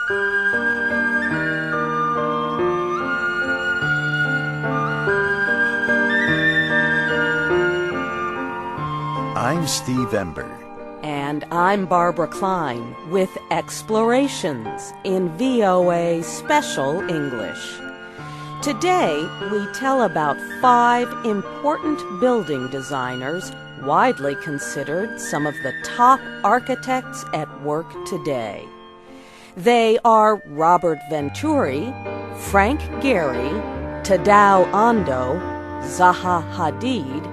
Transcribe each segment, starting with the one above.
I'm Steve Ember. And I'm Barbara Klein with Explorations in VOA Special English. Today, we tell about 5 important building designers widely considered some of the top architects at work today. They are Robert Venturi, Frank Gehry, Tadao Ando, Zaha Hadid,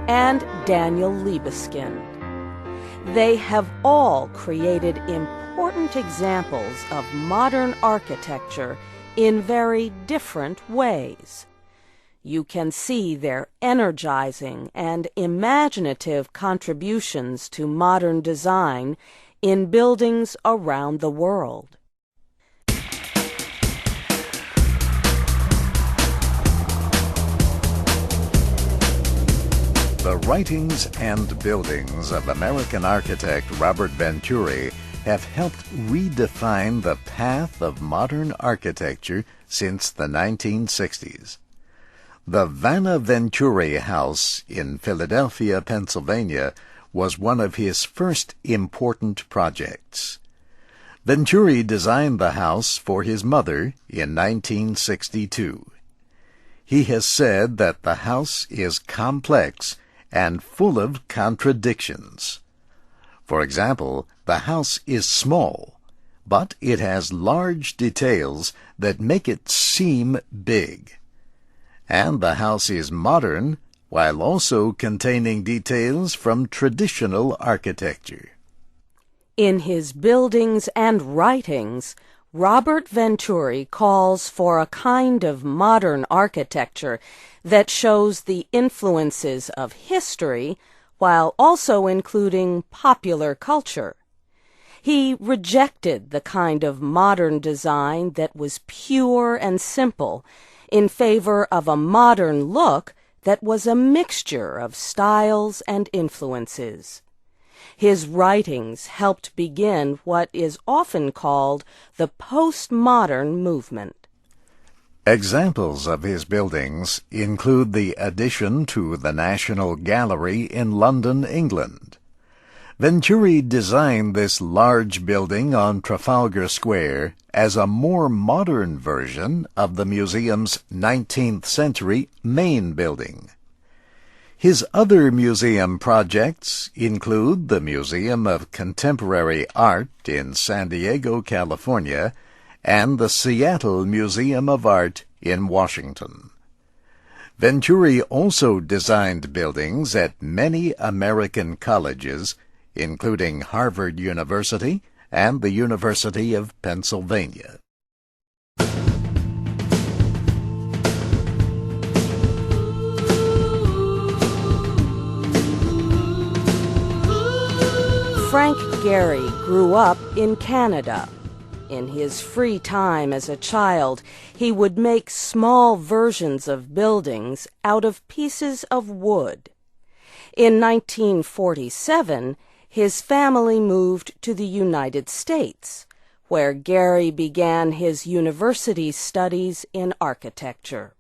and Daniel Libeskind. They have all created important examples of modern architecture in very different ways. You can see their energizing and imaginative contributions to modern design in buildings around the world. The writings and buildings of American architect Robert Venturi have helped redefine the path of modern architecture since the 1960s. The Vanna Venturi House in Philadelphia, Pennsylvania, was one of his first important projects. Venturi designed the house for his mother in 1962. He has said that the house is complex and full of contradictions. For example, the house is small, but it has large details that make it seem big. And the house is modern, while also containing details from traditional architecture. In his buildings and writings, Robert Venturi calls for a kind of modern architecture that shows the influences of history while also including popular culture. He rejected the kind of modern design that was pure and simple in favor of a modern look that was a mixture of styles and influences. His writings helped begin what is often called the postmodern movement. Examples of his buildings include the addition to the National Gallery in London, England. Venturi designed this large building on Trafalgar Square as a more modern version of the museum's 19th century main building. His other museum projects include the Museum of Contemporary Art in San Diego, California, and the Seattle Museum of Art in Washington. Venturi also designed buildings at many American colleges, including Harvard University and the University of Pennsylvania. Frank Gehry grew up in Canada. In his free time as a child, he would make small versions of buildings out of pieces of wood. In 1947, his family moved to the United States, where Gehry began his university studies in architecture.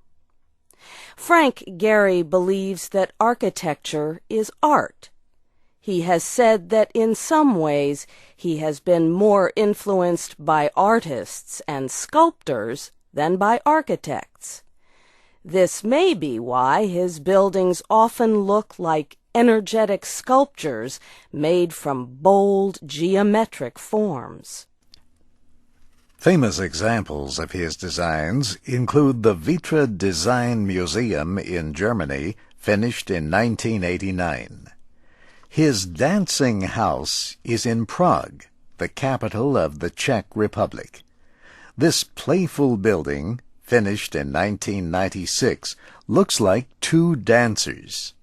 Frank Gehry believes that architecture is art. He has said that in some ways he has been more influenced by artists and sculptors than by architects. This may be why his buildings often look like energetic sculptures made from bold geometric forms. Famous examples of his designs include the Vitra Design Museum in Germany, finished in 1989. His dancing house is in Prague, the capital of the Czech Republic. This playful building, finished in 1996, looks like 2 dancers.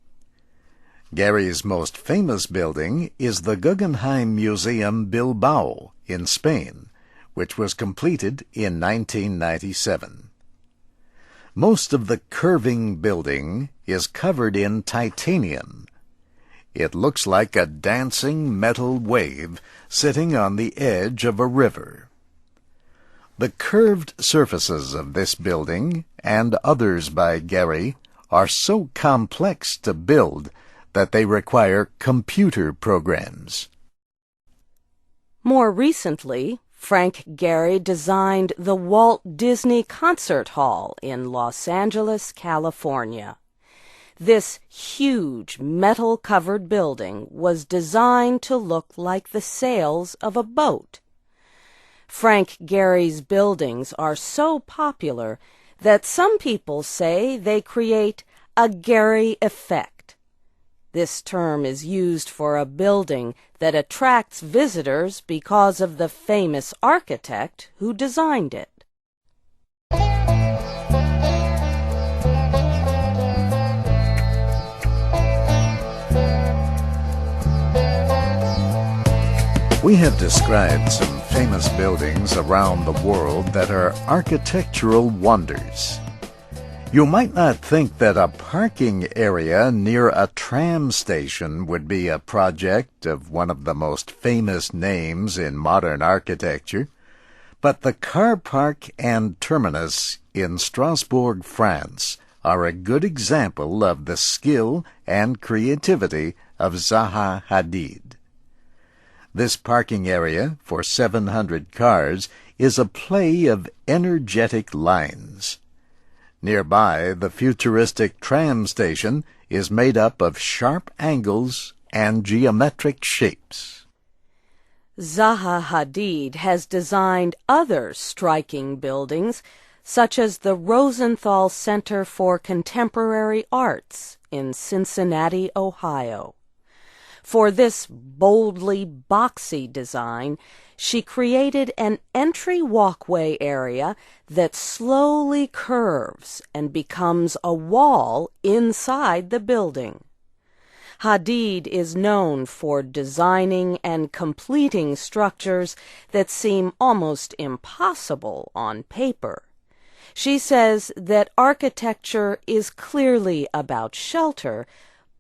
Gehry's most famous building is the Guggenheim Museum Bilbao in Spain, which was completed in 1997. Most of the curving building is covered in titanium. It looks like a dancing metal wave sitting on the edge of a river. The curved surfaces of this building, and others by Gehry, are so complex to build that they require computer programs. More recently, Frank Gehry designed the Walt Disney Concert Hall in Los Angeles, California. This huge metal-covered building was designed to look like the sails of a boat. Frank Gehry's buildings are so popular that some people say they create a Gehry effect. This term is used for a building that attracts visitors because of the famous architect who designed it. We have described some famous buildings around the world that are architectural wonders. You might not think that a parking area near a tram station would be a project of one of the most famous names in modern architecture, but the car park and terminus in Strasbourg, France, are a good example of the skill and creativity of Zaha Hadid. This parking area for 700 cars is a play of energetic lines. Nearby, the futuristic tram station is made up of sharp angles and geometric shapes. Zaha Hadid has designed other striking buildings, such as the Rosenthal Center for Contemporary Arts in Cincinnati, Ohio. For this boldly boxy design, she created an entry walkway area that slowly curves and becomes a wall inside the building. Hadid is known for designing and completing structures that seem almost impossible on paper. She says that architecture is clearly about shelter,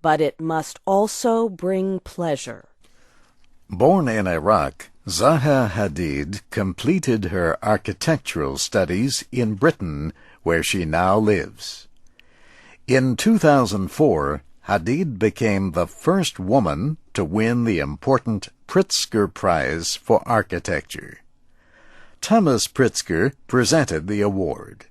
but it must also bring pleasure. Born in Iraq, Zaha Hadid completed her architectural studies in Britain, where she now lives. In 2004, Hadid became the first woman to win the important Pritzker Prize for Architecture. Thomas Pritzker presented the award.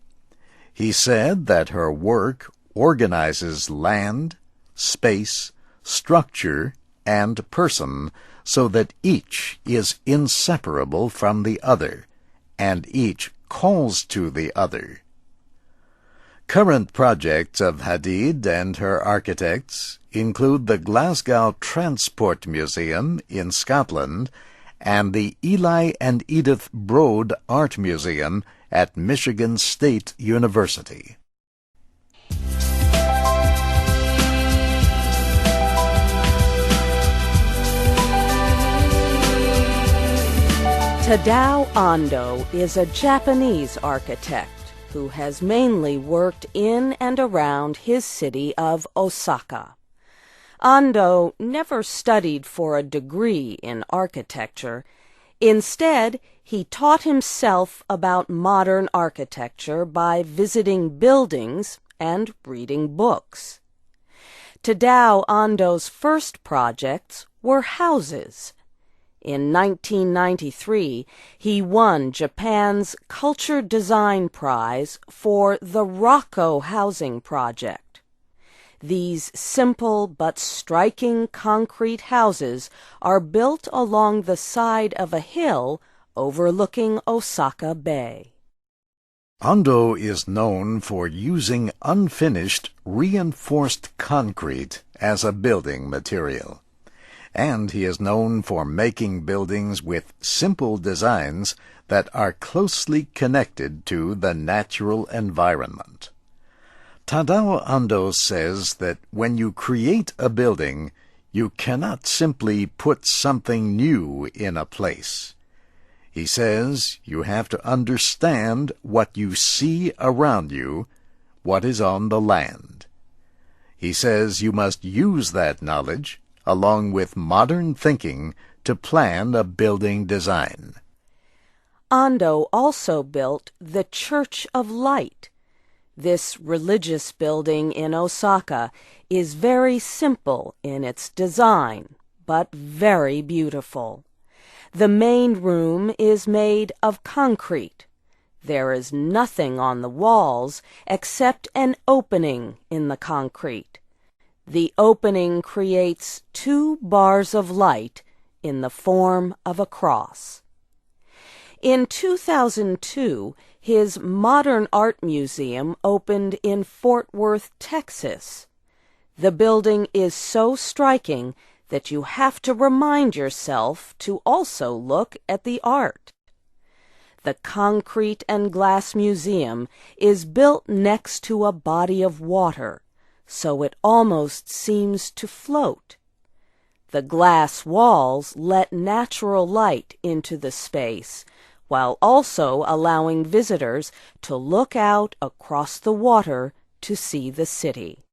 He said that her work organizes land, space, structure, and person so that each is inseparable from the other, and each calls to the other. Current projects of Hadid and her architects include the Glasgow Transport Museum in Scotland and the Eli and Edith Broad Art Museum at Michigan State University. Tadao Ando is a Japanese architect who has mainly worked in and around his city of Osaka. Ando never studied for a degree in architecture. Instead, he taught himself about modern architecture by visiting buildings and reading books. Tadao Ando's first projects were houses. In 1993, he won Japan's Culture Design Prize for the Rocco Housing Project. These simple but striking concrete houses are built along the side of a hill overlooking Osaka Bay. Ando is known for using unfinished, reinforced concrete as a building material. And he is known for making buildings with simple designs that are closely connected to the natural environment. Tadao Ando says that when you create a building, you cannot simply put something new in a place. He says you have to understand what you see around you, what is on the land. He says you must use that knowledge along with modern thinking to plan a building design. Ando also built the Church of Light. This religious building in Osaka is very simple in its design, but very beautiful. The main room is made of concrete. There is nothing on the walls except an opening in the concrete. The opening creates 2 bars of light in the form of a cross. In 2002, his Modern Art Museum opened in Fort Worth, Texas. The building is so striking that you have to remind yourself to also look at the art. The Concrete and Glass Museum is built next to a body of water, so it almost seems to float. The glass walls let natural light into the space, while also allowing visitors to look out across the water to see the city.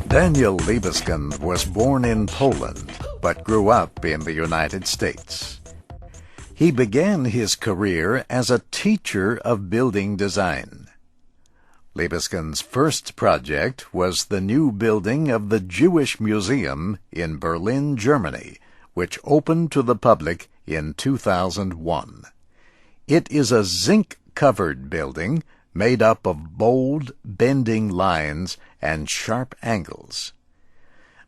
Daniel Libeskind was born in Poland, but grew up in the United States. He began his career as a teacher of building design. Libeskind's first project was the new building of the Jewish Museum in Berlin, Germany, which opened to the public in 2001. It is a zinc-covered building made up of bold, bending lines and sharp angles.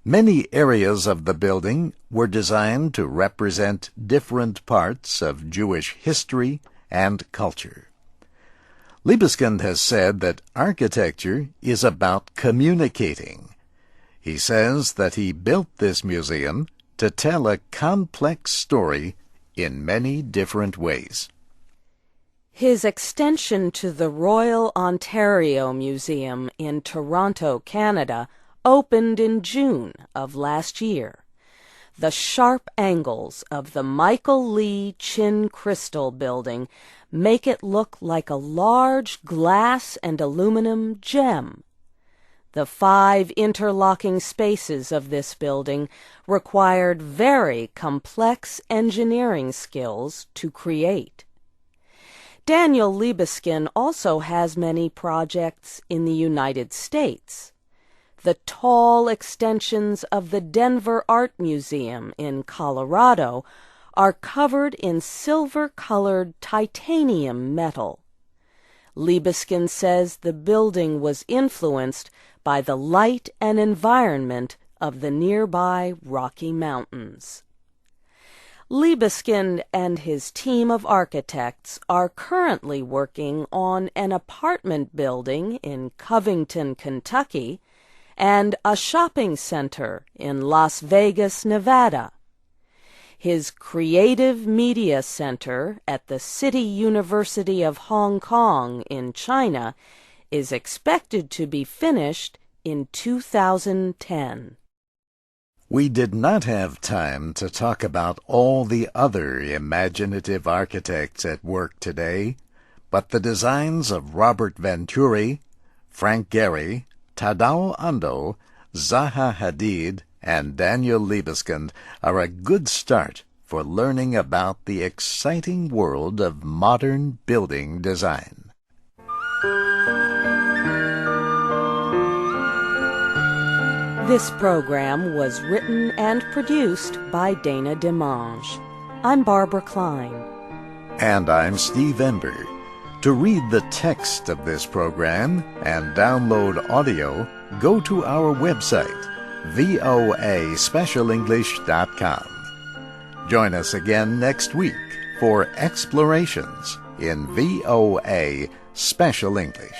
Many areas of the building were designed to represent different parts of Jewish history and culture. Libeskind has said that architecture is about communicating. He says that he built this museum to tell a complex story in many different ways. His extension to the Royal Ontario Museum in Toronto, Canada, opened in June of last year. The sharp angles of the Michael Lee Chin Crystal Building make it look like a large glass and aluminum gem. The 5 interlocking spaces of this building required very complex engineering skills to create. Daniel Libeskind also has many projects in the United States. The tall extensions of the Denver Art Museum in Colorado are covered in silver-colored titanium metal. Libeskind says the building was influenced by the light and environment of the nearby Rocky Mountains. Libeskind and his team of architects are currently working on an apartment building in Covington, Kentucky, and a shopping center in Las Vegas, Nevada. His Creative Media Center at the City University of Hong Kong in China is expected to be finished in 2010. We did not have time to talk about all the other imaginative architects at work today, but the designs of Robert Venturi, Frank Gehry, Tadao Ando, Zaha Hadid, and Daniel Libeskind are a good start for learning about the exciting world of modern building design. This program was written and produced by Dana Demange. I'm Barbara Klein. And I'm Steve Ember. To read the text of this program and download audio, go to our website, voaspecialenglish.com. Join us again next week for explorations in VOA Special English.